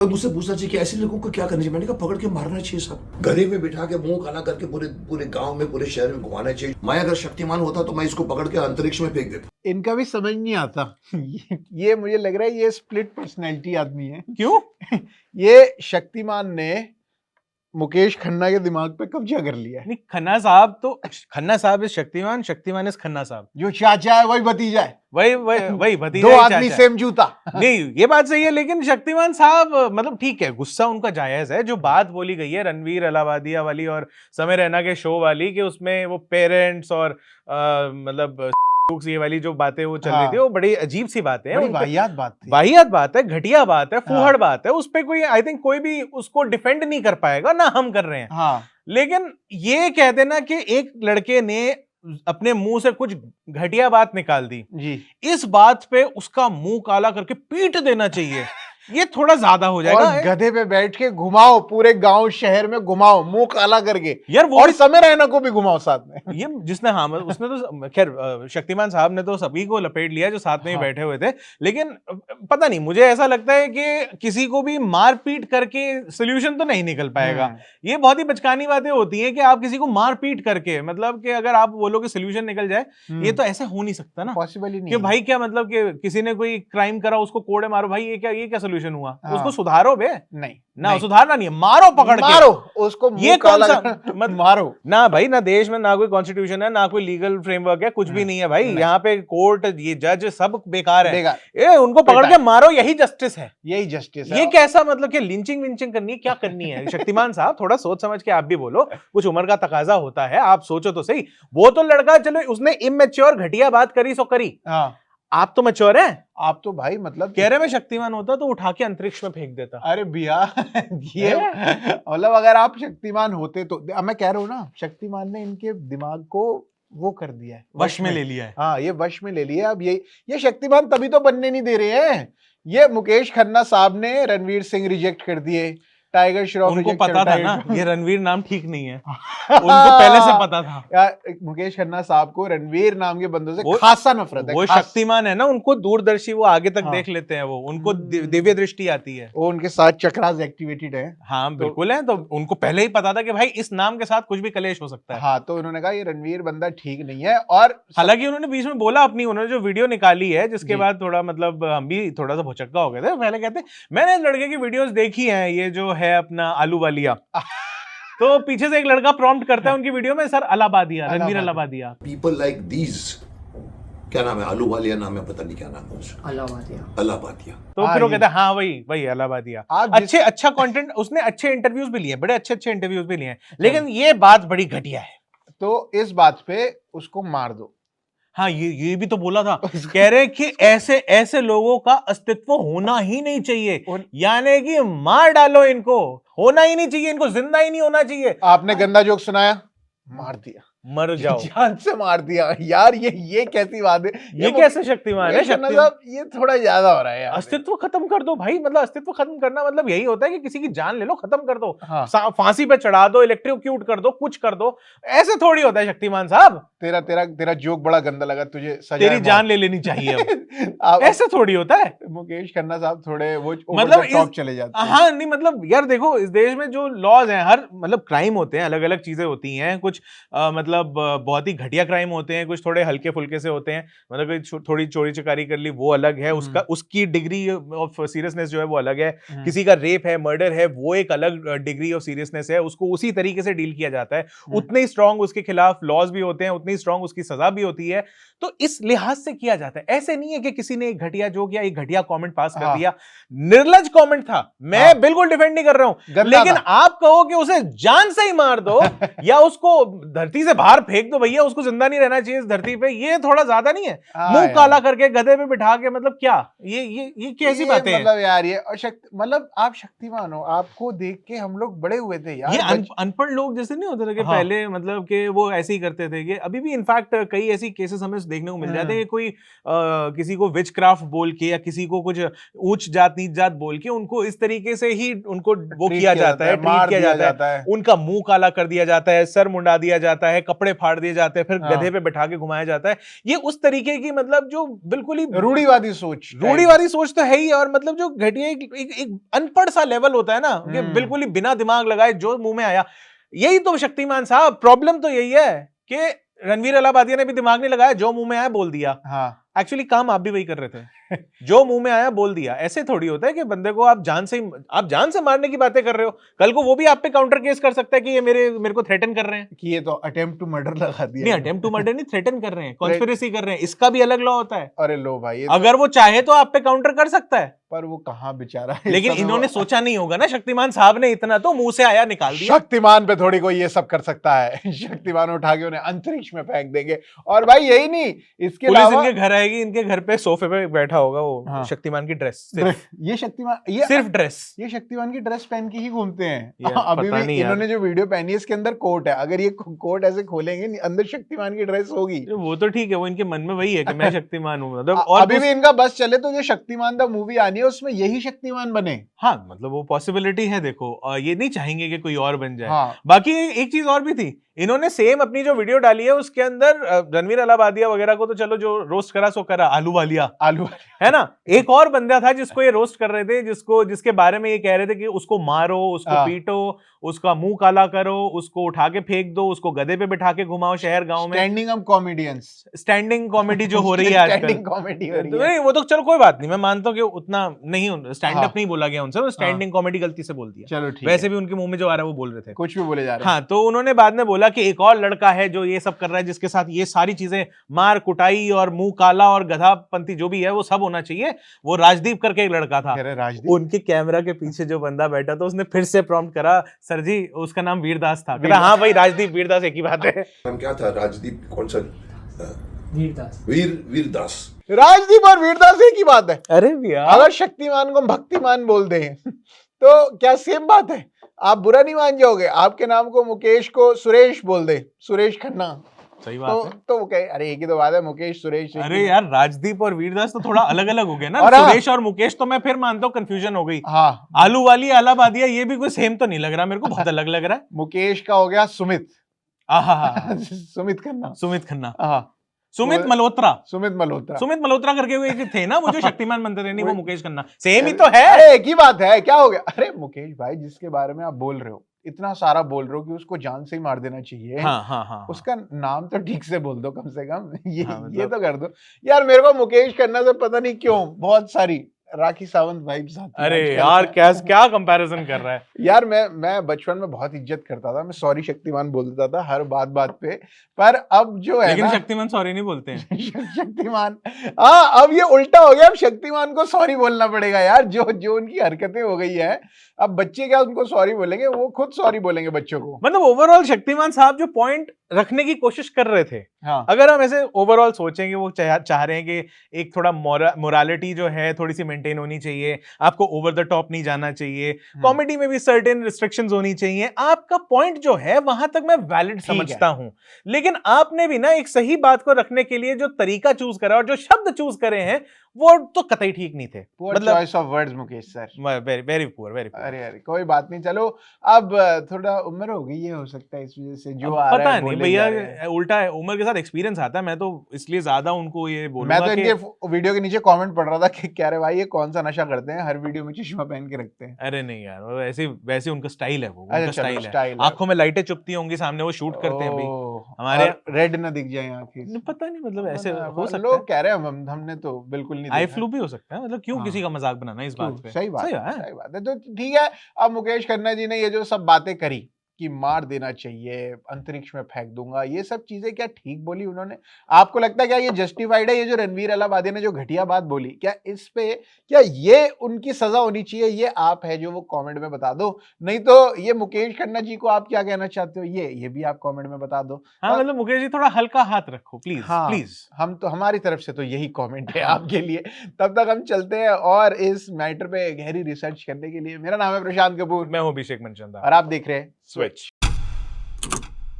तो मुझसे पूछना चाहिए कि ऐसे लोगों को क्या करना चाहिए। मैंने कहा पकड़ के मारना चाहिए सब, गले में बिठा के मुंह काला करके पूरे पूरे गांव में पूरे शहर में घुमाना चाहिए। मैं अगर शक्तिमान होता तो मैं इसको पकड़ के अंतरिक्ष में फेंक देता। इनका भी समझ नहीं आता ये मुझे लग रहा है ये स्प्लिट पर्सनैलिटी आदमी है। क्यों? ये शक्तिमान ने मुकेश खन्ना के दिमाग पे कब्जा कर लिया है। नहीं, खन्ना साहब इज शक्तिमान, शक्तिमान इज खन्ना साहब। जो चाचा है वही भतीजा है, वही भतीजा दो ही आदमी चाचा है। सेम जूता। नहीं, ये बात सही है, लेकिन शक्तिमान साहब मतलब ठीक है, गुस्सा उनका जायज है। जो बात बोली गई है रणवीर अलाहाबादिया वाली और समय रैना के शो वाली कि उसमें वो पेरेंट्स और मतलब ये वाली जो बातें वो चल रही थी, वो बड़ी अजीब सी बातें हैं। बड़ी वाहियात बात थी, वाहियात बात है, घटिया बात है, फूहड़ बात है। उस पे कोई आई थिंक कोई भी उसको डिफेंड नहीं कर पाएगा, ना हम कर रहे हैं। हाँ। लेकिन ये कह देना कि एक लड़के ने अपने मुंह से कुछ घटिया बात निकाल दी जी, इस बात पे उसका मुंह काला करके पीट देना चाहिए, ये थोड़ा ज्यादा हो जाएगा। और गधे पे बैठ के घुमाओ, पूरे गांव शहर में घुमाओ मुंह काला करके यार, वो और समय रैना को भी घुमाओ साथ में। ये जिसने उसने तो खैर शक्तिमान साहब ने तो सभी को लपेट लिया जो साथ में ही बैठे हुए थे। लेकिन पता नहीं, मुझे ऐसा लगता है कि किसी को भी मारपीट करके सोल्यूशन तो नहीं निकल पाएगा। ये बहुत ही बचकानी बातें होती है कि आप किसी को मारपीट करके, मतलब कि अगर आप बोलो कि सोल्यूशन निकल जाए, ये तो ऐसे हो नहीं सकता ना, पॉसिबल ही नहीं कि भाई क्या मतलब कि किसी ने कोई क्राइम करा उसको कोड़े मारो, भाई ये क्या सोल्यूशन हुआ? उसको सुधारो बे, नहीं सुधारना नहीं है, मारो, पकड़ के मारो उसको, ये कौन सा मत मारो ना भाई, ना देश में ना कोई कॉन्स्टिट्यूशन है, ना कोई लीगल फ्रेमवर्क है, कुछ भी नहीं है भाई। यहाँ पे कोर्ट, ये जज सब बेकार है, ये उनको पकड़ के मारो, यही जस्टिस है, यही जस्टिस है। ये कैसा मतलब कि लिंचिंग विंचिंग करनी है, क्या करनी है? शक्तिमान साहब थोड़ा सोच समझ के आप भी बोलो, कुछ उम्र का तकाजा होता है, आप सोचो तो सही। वो तो लड़का चलो उसने इमेच्योर घटिया बात करी सो करी, आप तो मैच्योर हैं, आप तो भाई मतलब कह रहे मैं शक्तिमान होता तो उठा के अंतरिक्ष में फेंक देता। अरे भैया ये मतलब अगर आप शक्तिमान होते तो, मैं कह रहा हूँ ना, शक्तिमान ने इनके दिमाग को वो कर दिया है, वश में ले लिया है। हाँ, ये वश में ले लिया। अब ये शक्तिमान तभी तो बनने नहीं दे रहे हैं। ये मुकेश खन्ना साहब ने रणवीर सिंह रिजेक्ट कर दिए, टाइगर श्रॉफ उनको पता था ना ये रणवीर नाम ठीक नहीं है, उनको पहले से पता था यार। मुकेश खन्ना साहब को रणवीर नाम के बंदों से खासा नफरत है। वो शक्तिमान है ना, उनको दूरदर्शी, वो आगे तक देख लेते हैं, वो उनको दिव्य दृष्टि आती है, वो उनके साथ चक्रास एक्टिवेटेड है। हाँ बिल्कुल है, तो उनको पहले ही पता था कि भाई इस नाम के साथ कुछ भी कलेश हो सकता है। हाँ, तो उन्होंने कहा ये रणवीर बंदा ठीक नहीं है। और हालांकि उन्होंने बीच में बोला अपनी, उन्होंने जो वीडियो निकाली है जिसके बाद थोड़ा मतलब हम भी थोड़ा सा भुचक्का हो गए थे। पहले कहते मैंने इस लड़के की वीडियोस देखी हैं, ये जो है अपना आलू वालिया तो पीछे से एक लड़का प्रॉम्प्ट करता है उनकी वीडियो में, sir Allahbadia, Ranveer Allahbadia. People like these, क्या नाम है, आलू वालिया नाम है, पता नहीं क्या नाम है उसका, अलाहाबादिया। तो फिर वो कहते हैं हाँ वही अलाहाबादिया। अच्छा कंटेंट, उसने अच्छे इंटरव्यूज भी लिए, बड़े अच्छे इंटरव्यूज भी लिए, लेकिन ये बात बड़ी घटिया है, तो इस बात पे उसको मार दो। हाँ, ये भी तो बोला था, कह रहे कि ऐसे लोगों का अस्तित्व होना ही नहीं चाहिए, यानी कि मार डालो इनको, होना ही नहीं चाहिए, इनको जिंदा ही नहीं होना चाहिए। आपने गंदा जोक सुनाया, मार दिया, मर जाओ, जान से मार दिया। यार ये कैसी बात है? ये कैसे शक्तिमान है? साहब ये थोड़ा ज्यादा हो रहा है यार। अस्तित्व खत्म कर दो भाई, मतलब अस्तित्व खत्म करना मतलब यही होता है कि किसी की जान ले लो, खत्म कर दो, फांसी पे चढ़ा दो, इलेक्ट्रोक्यूट कर दो, कुछ कर दो, ऐसे थोड़ी होता है शक्तिमान साहब। तेरा जोक बड़ा गंदा लगा, तुझे तेरी जान ले लेनी चाहिए अब ऐसे थोड़ी होता है। मुकेश खन्ना साहब थोड़े वो मतलब टॉप चले जाते हैं। हाँ, नहीं मतलब यार देखो, इस देश में जो लॉज हैं, हर मतलब क्राइम होते हैं, अलग अलग चीजें होती हैं, कुछ मतलब बहुत ही घटिया क्राइम होते हैं, कुछ थोड़े हल्के फुल्के से होते हैं, मतलब कोई थोड़ी चोरी चकारी कर ली वो अलग है, उसकी डिग्री ऑफ सीरियसनेस जो है वो अलग है। किसी का रेप है, मर्डर है, वो एक अलग डिग्री ऑफ सीरियसनेस है, उसको उसी तरीके से डील किया जाता है। उतने ही स्ट्रांग उसके खिलाफ लॉज भी होते हैं, उतनी स्ट्रांग उसकी सजा भी होती है, तो इस लिहाज से किया जाता है। ऐसे नहीं है कि किसी ने एक घटिया जोक या एक घटिया कमेंट पास कर दिया, निर्लज कमेंट था, मैं बिल्कुल डिफेंड नहीं कर रहा हूं, लेकिन आप कहो कि उसे जान से ही मार दो या उसको धरती से बाहर फेंक दो, भैया उसको जिंदा नहीं रहना चाहिए इस धरती पे, ये थोड़ा ज्यादा नहीं है? मुंह काला करके गधे पे बिठा के, मतलब क्या ये कैसी बातें हैं? मतलब यार ये मतलब आप शक्तिमान हो, आपको देख के हम लोग बड़े हुए थे यार। ये अनपढ़ लोग जैसे नहीं होते थे कि पहले मतलब कि वो ऐसे ही करते थे, कि अभी भी इनफैक्ट कई ऐसी केसेस हमें देखने को मिल जाते हैं, कोई किसी को विच क्राफ्ट बोल के या किसी को कुछ ऊंच जात नीच जात बोल के उनको इस तरीके से ही उनको वो किया जाता है, ट्रीट किया जाता है, उनका मुंह काला कर दिया जाता है, सर मुंडा दिया जाता है, कपड़े फाड़ दिए जाते हैं, फिर हाँ। गधे पे बैठा के घुमाया जाता है। ये उस तरीके की मतलब जो बिल्कुल ही रूढ़िवादी सोच, रूढ़िवादी सोच तो है ही, और मतलब जो घटिया एक अनपढ़ सा लेवल होता है ना, कि बिल्कुल ही बिना दिमाग लगाए जो मुंह में आया। यही तो शक्तिमान साहब, प्रॉब्लम तो यही है कि रणवीर अलाहाबादिया ने भी दिमाग नहीं लगाया, जो मुंह में आया बोल दिया। हाँ। एक्चुअली काम आप भी वही कर रहे थे, जो मुंह में आया बोल दिया। ऐसे थोड़ी होता है कि बंदे को आप जान से मारने की बातें कर रहे हो, कल को वो भी आप पे काउंटर केस कर सकता है कि ये मेरे को थ्रेटन कर रहे हैं। कि ये तो अटेम्प्ट टू मर्डर लगा दिया। नहीं, अटेम्प्ट टू मर्डर नहीं, थ्रेटन कर रहे हैं, कॉन्स्पिरेसी कर रहे हैं, इसका भी अलग लॉ होता है। अरे लो भाई, अगर वो चाहे तो आप पे काउंटर कर सकता है, पर वो कहाँ बेचारा है। लेकिन इन्होंने सोचा नहीं होगा ना, शक्तिमान साहब ने इतना तो मुंह से आया निकाल दिया। शक्तिमान पे थोड़ी कोई ये सब कर सकता है। शक्तिमान उठा के उन्हें अंतरिक्ष में फेंक देंगे। और भाई यही नहीं, इसके पुलिस अलावा इनके घर आएगी, इनके घर पे सोफे पे बैठा होगा वो, हाँ। शक्तिमान की ड्रेस, ये शक्तिमान, ये सिर्फ ड्रेस, ये शक्तिमान की ड्रेस पहन के ही घूमते हैं। यार, अभी पता भी नहीं यार। इन्होंने जो वीडियो पहनी है इसके अंदर कोट है, अगर ये कोट ऐसे खोलेंगे अंदर शक्तिमान की ड्रेस होगी। वो तो ठीक है, वो इनके मन में वही है कि मैं शक्तिमान हूँ, मतलब। और अभी भी इनका बस चले तो जो शक्तिमान द मूवी आनी है उसमें यही शक्तिमान बने। हाँ, मतलब वो पॉसिबिलिटी है, देखो, ये नहीं चाहेंगे कि कोई और बन जाए। हाँ। बाकी एक चीज और भी थी, इन्होंने सेम अपनी जो वीडियो डाली है उसके अंदर रणवीर अलाहाबादिया वगैरह को तो चलो जो रोस्ट करा सो करा, आलू वालिया है ना, एक और बंदा था जिसको ये रोस्ट कर रहे थे, जिसके बारे में ये कह रहे थे कि उसको मारो, उसको पीटो, उसका मुंह काला करो, उसको उठा के फेंक दो, उसको गधे पे बिठा के घुमाओ शहर गांव में। Standing up comedians, standing comedy जो हो रही है आजकल, स्टैंडिंग कॉमेडी हो रही है। नहीं, वो तो चलो कोई बात नहीं, मैं मानता हूँ कि उतना नहीं, स्टैंड अप नहीं बोला गया उनसे, स्टैंडिंग कॉमेडी गलती से बोल दिया। चलो ठीक वैसे भी उनके मुंह में जो आ रहा है वो बोल रहे थे, कुछ भी बोले जा रहे हैं। हाँ, तो उन्होंने बाद में बोला कि एक और लड़का है जो ये सब कर रहा है, जिसके साथ ये सारी चीजें, मार कुटाई और मुंह काला और गधापंथी जो भी है वो सब होना चाहिए। वो राजदीप करके एक लड़का था, उनके कैमरा के पीछे जो बंदा बैठा था उसने फिर से प्रॉम्प्ट करा, सर जी उसका नाम वीरदास था। कहता हाँ भाई, राजदीप वीरदास एक ही बात है। नाम क्या था? राजदीप कौन सा? वीरदास। वीरदास। राजदीप और वीरदास एक ही बात है। अरे भैया, अगर शक्तिमान को भक्तिमान बोल दें तो क्या सेम बात है? आप बुरा नहीं मान जाओगे? आपके नाम को मुकेश को सुरेश बोल दे, सुरेश खन्ना, सही बात है। तो कहे अरे एक ही तो बात है, मुकेश सुरेश। अरे यार, राजदीप और वीरदास तो थोड़ा अलग अलग हो गए ना। और सुरेश और मुकेश तो मैं फिर मानता हूँ कंफ्यूजन हो गई। हाँ, आलू वाली अलाहाबादिया ये भी कोई सेम तो नहीं लग रहा मेरे को, बहुत अलग लग रहा है। मुकेश का हो गया सुमित, सुमित खन्ना, सुमित खन्ना, हाँ, सुमित मल्होत्रा, सुमित मल्होत्रा, सुमित मल्होत्रा करके वो एक थे ना, वो जो शक्तिमान बनते थे, नहीं वो मुकेश खन्ना, सेम ही तो है। अरे एक ही बात है, क्या हो गया? अरे मुकेश भाई, जिसके बारे में आप बोल रहे हो, इतना सारा बोल रहे हो कि उसको जान से ही मार देना चाहिए। हाँ, हाँ, हाँ, उसका नाम तो ठीक से बोल दो कम से कम। ये हाँ, ये तो कर दो यार। मेरे को मुकेश खन्ना से पता नहीं क्यों बहुत सारी राखी सावंत वाइब्स आती हैं। अरे यार, क्या कंपैरिजन कर रहा है यार। मैं बचपन में बहुत इज्जत करता था, मैं सॉरी शक्तिमान बोलता था हर बात पे, पर अब जो है लेकिन ना, शक्तिमान सॉरी नहीं बोलते हैं। शक्तिमान, हाँ, अब ये उल्टा हो गया। अब शक्तिमान को सॉरी बोलना पड़ेगा यार, जो उनकी हरकतें हो गई है। अब बच्चे क्या उनको सॉरी बोलेंगे, वो खुद सॉरी बोलेंगे बच्चों को। मतलब ओवरऑल शक्तिमान साहब जो पॉइंट रखने की कोशिश कर रहे थे, हाँ, अगर हम ऐसे ओवरऑल सोचेंगे, वो चाह रहे हैं कि एक थोड़ा मोरालिटी जो है थोड़ी सी मेंटेन होनी चाहिए, आपको ओवर द टॉप नहीं जाना चाहिए, कॉमेडी में भी सर्टेन रिस्ट्रिक्शंस होनी चाहिए। आपका पॉइंट जो है वहां तक मैं वैलिड समझता हूं, लेकिन आपने भी ना एक सही बात को रखने के लिए जो तरीका चूज करा और जो शब्द चूज करे हैं वो तो कतई ठीक नहीं थे। मतलब choice of words Mukesh sir, very poor. अरे कोई बात नहीं, चलो अब थोड़ा उम्र हो गई है, हो सकता है इस वजह से जो आ रहा पता है नहीं भैया, उल्टा है, उम्र के साथ एक्सपीरियंस आता है। मैं तो इसलिए ज्यादा उनको ये बोलूंगा। मैं तो इनके वीडियो के नीचे कमेंट पढ़ रहा था कि कह रहे भाई ये कौन सा नशा करते हैं, हर वीडियो में चश्मा पहन के रखते हैं। अरे नहीं यार, वो वैसे उनका स्टाइल है, वो उनका स्टाइल है। आंखों में लाइटें चुभती होंगी सामने, वो शूट करते हैं भाई हमारे, रेड ना दिख जाए आंखें। पता नहीं, मतलब ऐसे हो सकता है। लोग कह रहे हैं, हमने तो बिल्कुल नहीं आई देखा। फ्लू भी हो सकता है, मतलब क्यों किसी का मजाक बनाना इस बात पे। सही बात है। तो ठीक है, अब मुकेश खन्ना जी ने ये जो सब बातें करी कि मार देना चाहिए, अंतरिक्ष में फेंक दूंगा, ये सब चीजें क्या ठीक बोली उन्होंने? आपको लगता है क्या ये जस्टिफाइड है? ये जो रणवीर अलाहाबादिया ने जो घटिया बात बोली, क्या इस पे क्या ये उनकी सजा होनी चाहिए? ये आप है जो वो कमेंट में बता दो, नहीं तो ये मुकेश खन्ना जी को आप क्या कहना चाहते हो, ये भी आप कमेंट में बता दो। हाँ, मतलब मुकेश जी थोड़ा हल्का हाथ रखो प्लीज। हाँ, प्लीज, हम तो हमारी तरफ से तो यही कमेंट है आपके लिए। तब तक हम चलते हैं और इस मैटर पे गहरी रिसर्च करने के लिए। मेरा नाम है प्रशांत कपूर, मैं हूँ अभिषेक मनचंदा और आप देख रहे हैं स्विच।